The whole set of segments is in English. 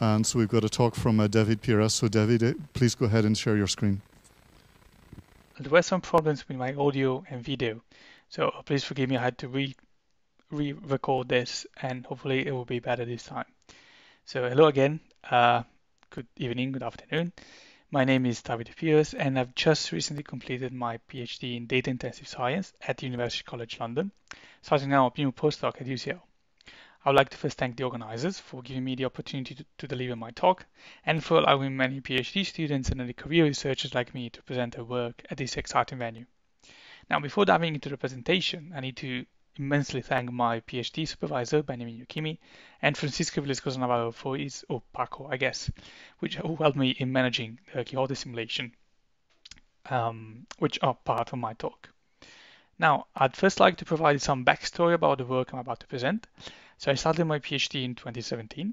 And so we've got a talk from Davide Piras. So Davide, please go ahead and share your screen. There were some problems with my audio and video, so please forgive me. I had to re-record this, and hopefully it will be better this time. So hello again. Good evening, good afternoon. My name is Davide Piras, and I've just recently completed my PhD in data intensive science at University College London, starting now a new postdoc at UCL. I would like to first thank the organizers for giving me the opportunity to deliver my talk and for allowing many PhD students and early career researchers like me to present their work at this exciting venue. Now, before diving into the presentation, I need to immensely thank my PhD supervisor, Benjamin Yukimi, and Francisco Velasco Navarro for his, or Paco, I guess, who helped me in managing the Quixote simulation, which are part of my talk. Now, I'd first like to provide some backstory about the work I'm about to present. So I started my PhD in 2017,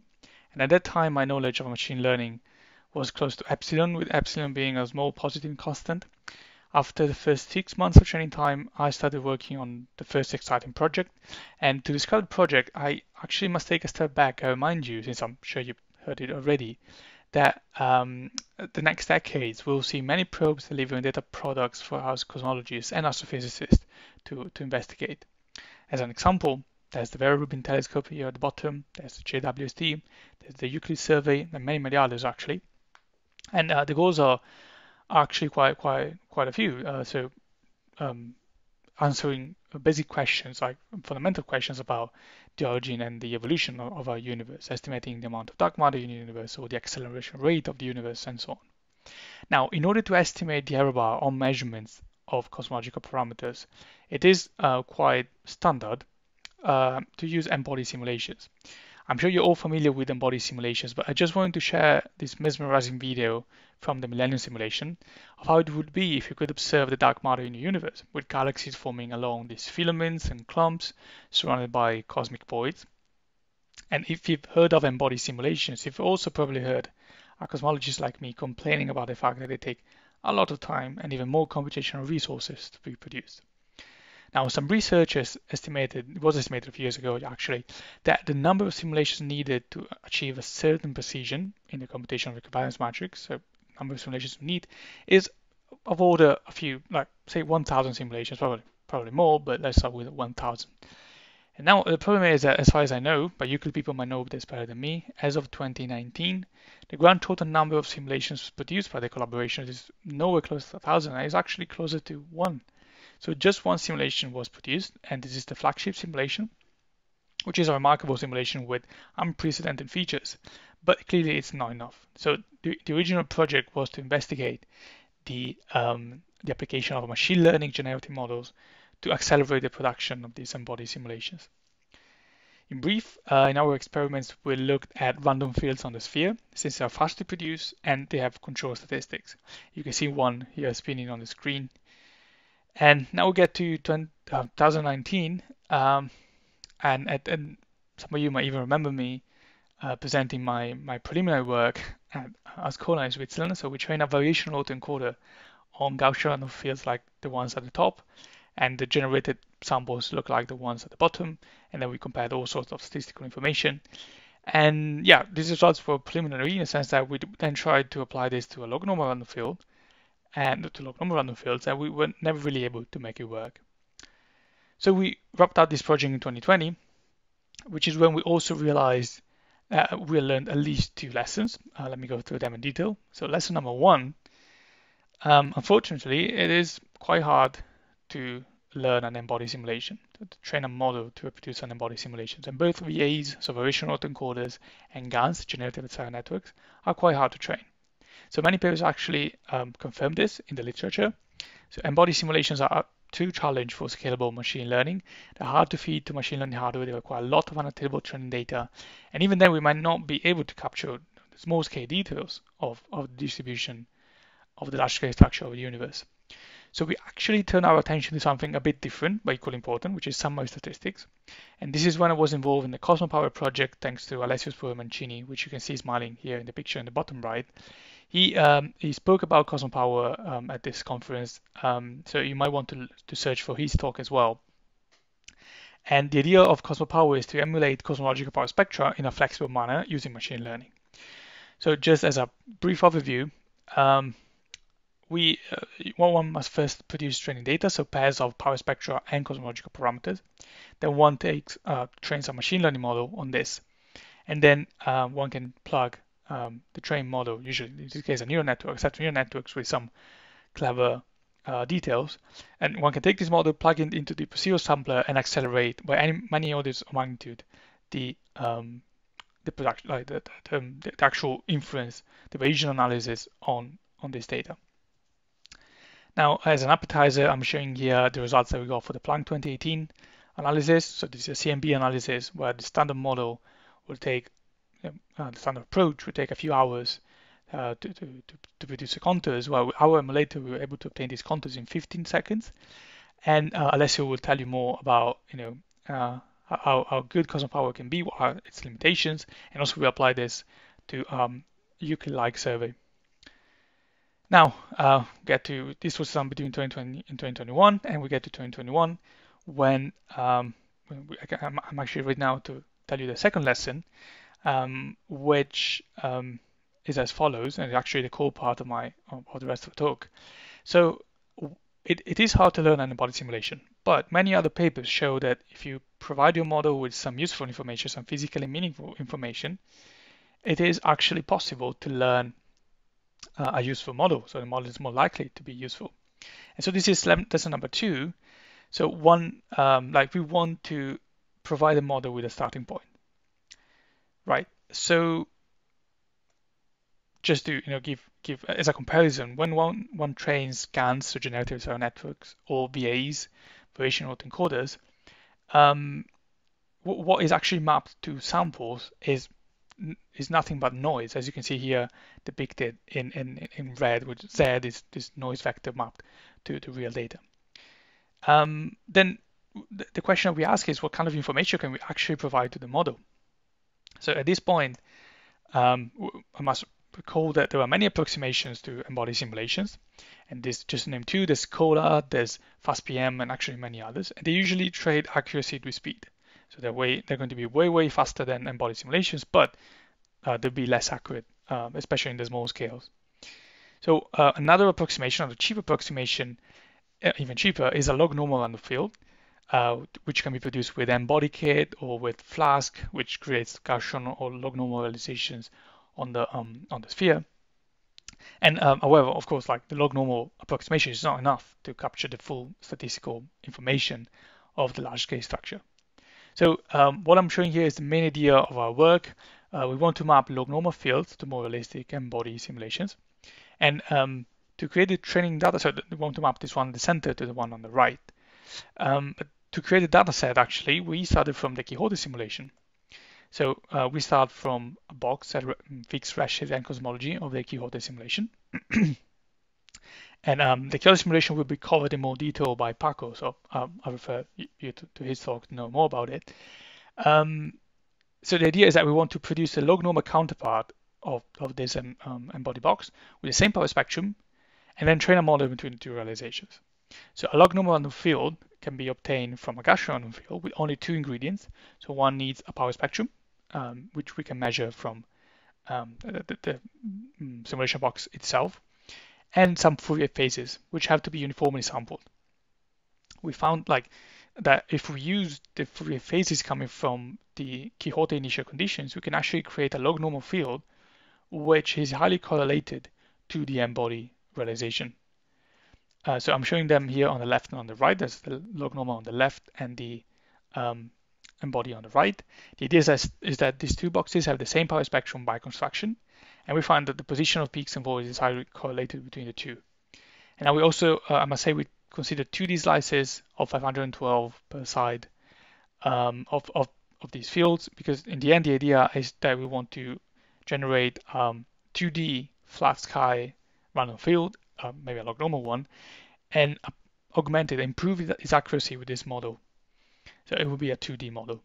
and at that time my knowledge of machine learning was close to epsilon, with epsilon being a small positive constant. After the first 6 months of training time, I started working on the first exciting project. And to describe the project, I actually must take a step back. I remind you, since I'm sure you've heard it already, that the next decades we'll see many probes delivering data products for us cosmologists and astrophysicists to investigate. As an example, there's the Vera Rubin telescope here at the bottom, there's the JWST, there's the Euclid survey, and many others actually. And the goals are actually quite a few. Answering basic questions, like fundamental questions about the origin and the evolution of our universe, estimating the amount of dark matter in the universe or the acceleration rate of the universe, and so on. Now, in order to estimate the error bar on measurements of cosmological parameters, it is quite standard to use Embody Simulations. I'm sure you're all familiar with Embody Simulations, but I just wanted to share this mesmerizing video from the Millennium simulation of how it would be if you could observe the dark matter in the universe, with galaxies forming along these filaments and clumps surrounded by cosmic voids. And if you've heard of Embody Simulations, you've also probably heard cosmologists like me complaining about the fact that they take a lot of time and even more computational resources to be produced. Now, some researchers it was estimated a few years ago actually, that the number of simulations needed to achieve a certain precision in the computational equivalence matrix, so number of simulations we need, is of order a few, like say 1,000 simulations, probably more, but let's start with 1,000. And now the problem is that, as far as I know, but Euclid people might know this better than me, as of 2019, the grand total number of simulations produced by the collaboration is nowhere close to 1,000, and it's actually closer to 1. So just one simulation was produced, and this is the flagship simulation, which is a remarkable simulation with unprecedented features, but clearly it's not enough. So the original project was to investigate the application of machine learning generative models to accelerate the production of these embodied simulations. In brief, in our experiments, we looked at random fields on the sphere, since they are fast to produce and they have control statistics. You can see one here spinning on the screen. And now we get to 2019, and some of you might even remember me presenting my preliminary work at Ascona in Switzerland. So we train a variational autoencoder on Gaussian random fields like the ones at the top, and the generated samples look like the ones at the bottom. And then we compared all sorts of statistical information. And yeah, these results were preliminary in the sense that we then tried to apply this to a lognormal random field, and to lognormal random fields, and we were never really able to make it work. So we wrapped up this project in 2020, which is when we also realized we learned at least 2 lessons. Let me go through them in detail. So lesson number 1, unfortunately, it is quite hard to learn an embodied simulation, to train a model to reproduce an embodied simulations. And both VAs, so variational autoencoders, and GANs, generative adversarial networks, are quite hard to train. So many papers actually confirm this in the literature. So embodied simulations are too challenging for scalable machine learning. They're hard to feed to machine learning hardware. They require a lot of annotatable training data. And even then, we might not be able to capture the small scale details of the distribution of the large scale structure of the universe. So we actually turn our attention to something a bit different, but equally important, which is summary statistics. And this is when I was involved in the CosmoPower project, thanks to Alessio Mancini, which you can see smiling here in the picture in the bottom right. He spoke about CosmoPower at this conference, so you might want to search for his talk as well. And the idea of CosmoPower is to emulate cosmological power spectra in a flexible manner using machine learning. So just as a brief overview, um, one must first produce training data, so pairs of power spectra and cosmological parameters. Then one trains a machine learning model on this, and then one can plug the trained model, usually in this case a neural network, set of neural networks with some clever details, and one can take this model, plug it into the procedural sampler, and accelerate by many orders of magnitude the production, like the actual inference, the Bayesian analysis on this data. Now, as an appetizer, I'm showing here the results that we got for the Planck 2018 analysis. So this is a CMB analysis where the standard model will take, the standard approach will take a few hours to produce the contours. While our emulator, we were able to obtain these contours in 15 seconds. And Alessio will tell you more about, how good Cosmos Power can be, what are its limitations, and also we apply this to Euclid-like survey. Now, this was done between 2020 and 2021, and we get to 2021 when I'm actually right now to tell you the second lesson, which is as follows, and actually the core part of the rest of the talk. So it is hard to learn an embodied simulation, but many other papers show that if you provide your model with some useful information, some physically meaningful information, it is actually possible to learn a useful model. So the model is more likely to be useful. And so this is lesson number 2. So we want to provide a model with a starting point, right? So just to give as a comparison, when one trains GANs, so generative neural networks, or VAs, variation autoencoders, what is actually mapped to samples is nothing but noise, as you can see here depicted in red, which Z is this noise vector mapped to real data. Then the question we ask is, what kind of information can we actually provide to the model? So at this point, I must recall that there are many approximations to embodied simulations, and this just to name 2, there's Cola, there's FastPM, and actually many others, and they usually trade accuracy with speed. So they're going to be way faster than embodied simulations, but they'll be less accurate, especially in the small scales. So another approximation, or a cheap approximation, even cheaper, is a lognormal random field, which can be produced with EmbodyKit or with Flask, which creates Gaussian or lognormal realizations on the sphere. And however, of course, like the lognormal approximation is not enough to capture the full statistical information of the large-scale structure. So what I'm showing here is the main idea of our work. We want to map lognormal fields to more realistic embodied simulations. And to create the training data set, we want to map this one in the center to the one on the right. But to create a data set, actually, we started from the Quixote simulation. So we start from a box that fixed redshift and cosmology of the Quixote simulation. And the Quixote simulation will be covered in more detail by Paco, so I refer you to his talk to know more about it. So the idea is that we want to produce a lognormal counterpart of this embodied box with the same power spectrum, and then train a model between the two realizations. So a lognormal random field can be obtained from a Gaussian random field with only 2 ingredients. So one needs a power spectrum, which we can measure from the simulation box itself, and some Fourier phases, which have to be uniformly sampled. We found that if we use the Fourier phases coming from the Quixote initial conditions, we can actually create a lognormal field which is highly correlated to the embodied realization. So I'm showing them here on the left and on the right. There's the lognormal on the left and the embodied on the right. The idea is that these 2 boxes have the same power spectrum by construction, and we find that the position of peaks and valleys is highly correlated between the 2. And now we also, I must say, we consider 2D slices of 512 per side of these fields, because in the end, the idea is that we want to generate 2D flat sky random field, maybe a lognormal one, and augment it, improve its accuracy with this model. So it will be a 2D model.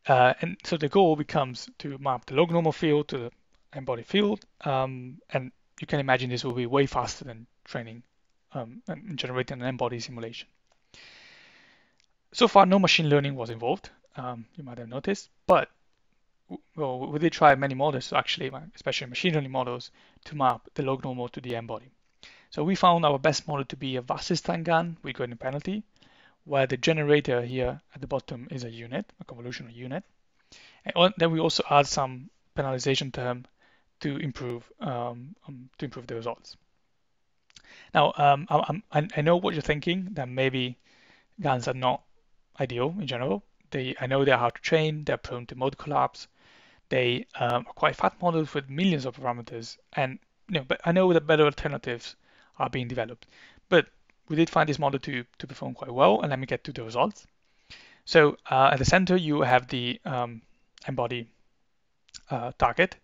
And so the goal becomes to map the lognormal field to the embodied field, and you can imagine this will be way faster than training and generating an embodied simulation. So far, no machine learning was involved, you might have noticed, but well, we did try many models, actually, especially machine learning models, to map the log normal to the Embody. So we found our best model to be a Wasserstein gun with gradient penalty, where the generator here at the bottom is a unit, a convolutional unit. And then we also add some penalization term to improve the results. Now, I know what you're thinking, that maybe GANs are not ideal in general. I know they're hard to train, they're prone to mode collapse, they are quite fat models with millions of parameters, and but I know that better alternatives are being developed. But we did find this model to perform quite well, and let me get to the results. So at the center, you have the Embody target,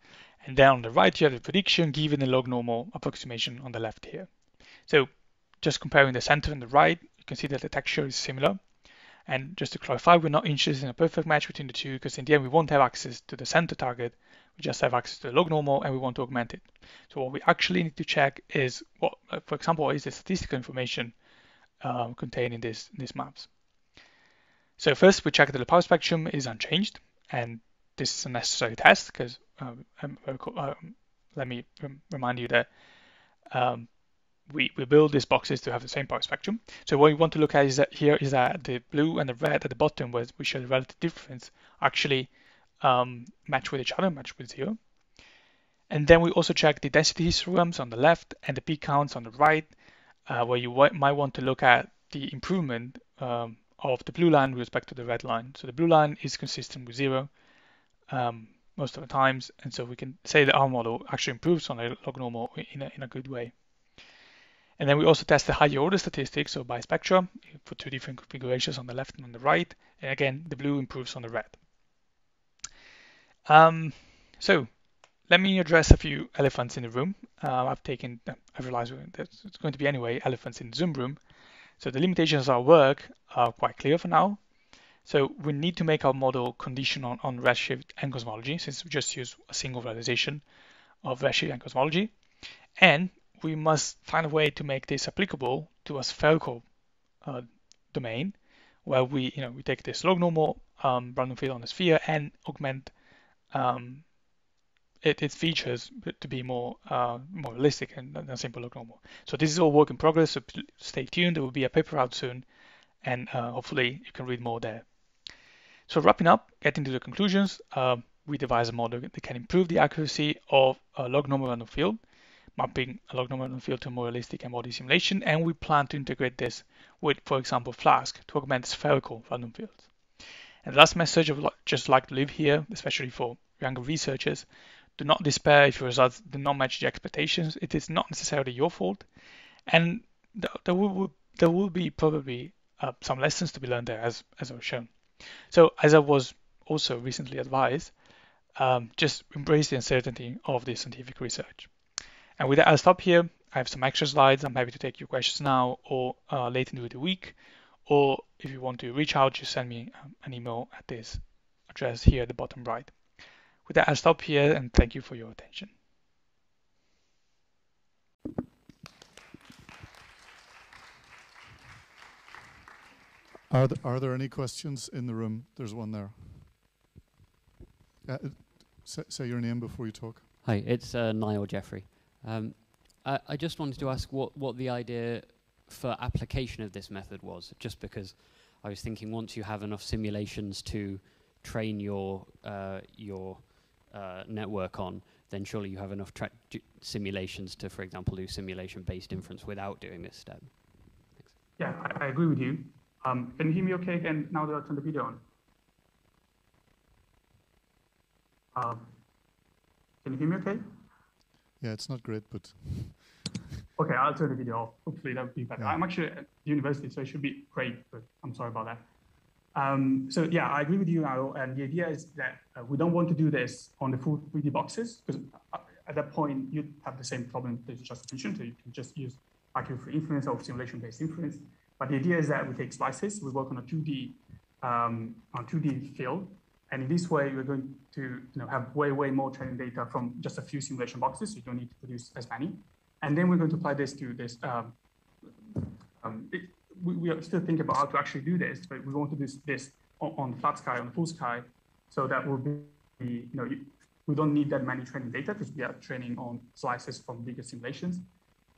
and then on the right, you have the prediction given the log normal approximation on the left here. So just comparing the center and the right, you can see that the texture is similar. And just to clarify, we're not interested in a perfect match between the two, because in the end, we won't have access to the center target. We just have access to the log normal, and we want to augment it. So what we actually need to check is what, for example, what is the statistical information contained in these maps. So first, we check that the power spectrum is unchanged, and this is a necessary test because let me remind you that we build these boxes to have the same power spectrum. So what we want to look at is that the blue and the red at the bottom, where we show the relative difference, actually match with each other, match with 0. And then we also check the density histograms on the left and the peak counts on the right, where you might want to look at the improvement of the blue line with respect to the red line. So the blue line is consistent with 0 most of the times, and so we can say that our model actually improves on a log normal in a good way. And then we also test the higher order statistics, so bispectrum, for 2 different configurations on the left and on the right. And again, the blue improves on the red. So let me address a few elephants in the room. I've realized that it's going to be anyway elephants in the Zoom room. So the limitations of our work are quite clear for now. So we need to make our model conditional on redshift and cosmology, since we just use a single realization of redshift and cosmology. And we must find a way to make this applicable to a spherical domain, where we take this log normal random field on the sphere and augment its features to be more realistic and a simple log normal. So this is all work in progress, so stay tuned. There will be a paper out soon, and hopefully you can read more there. So wrapping up, getting to the conclusions, we devised a model that can improve the accuracy of a log normal random field, mapping a log normal random field to a more realistic Embody simulation, and we plan to integrate this with, for example, Flask to augment spherical random fields. And the last message I would just like to leave here, especially for younger researchers: do not despair if your results do not match your expectations. It is not necessarily your fault, and there will be probably some lessons to be learned there, as I've shown. So as I was also recently advised, just embrace the uncertainty of this scientific research. And with that, I'll stop here. I have some extra slides. I'm happy to take your questions now or later into the week. Or if you want to reach out, just send me an email at this address here at the bottom right. With that, I'll stop here and thank you for your attention. Are there any questions in the room? There's one there. Say your name before you talk. Hi, it's Niall Jeffrey. I just wanted to ask what the idea for application of this method was, just because I was thinking once you have enough simulations to train your network on, then surely you have enough simulations to, for example, do simulation-based inference without doing this step. Thanks. Yeah, I agree with you. Can you hear me okay again now that I turn the video on? Can you hear me okay? Yeah, it's not great, but... Okay, I'll turn the video off. Hopefully that would be better. Yeah. I'm actually at university, so it should be great, but I'm sorry about that. So yeah, I agree with you, Niall, and the idea is that we don't want to do this on the full 3D boxes, because at that point, you'd have the same problem that you just mentioned, so you can just use accurate inference or simulation-based inference. But the idea is that we take slices, we work on a 2D field, and in this way, we're going to have way more training data from just a few simulation boxes, so you don't need to produce as many. And then we're going to apply this to this. We are still thinking about how to actually do this, but we want to do this on the flat sky, on the full sky, so that will be we don't need that many training data because we are training on slices from bigger simulations.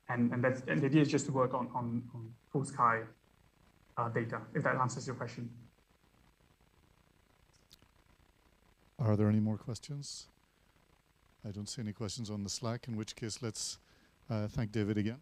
And the idea is just to work on full sky data, if that answers your question. Are there any more questions? I don't see any questions on the Slack, in which case let's thank David again.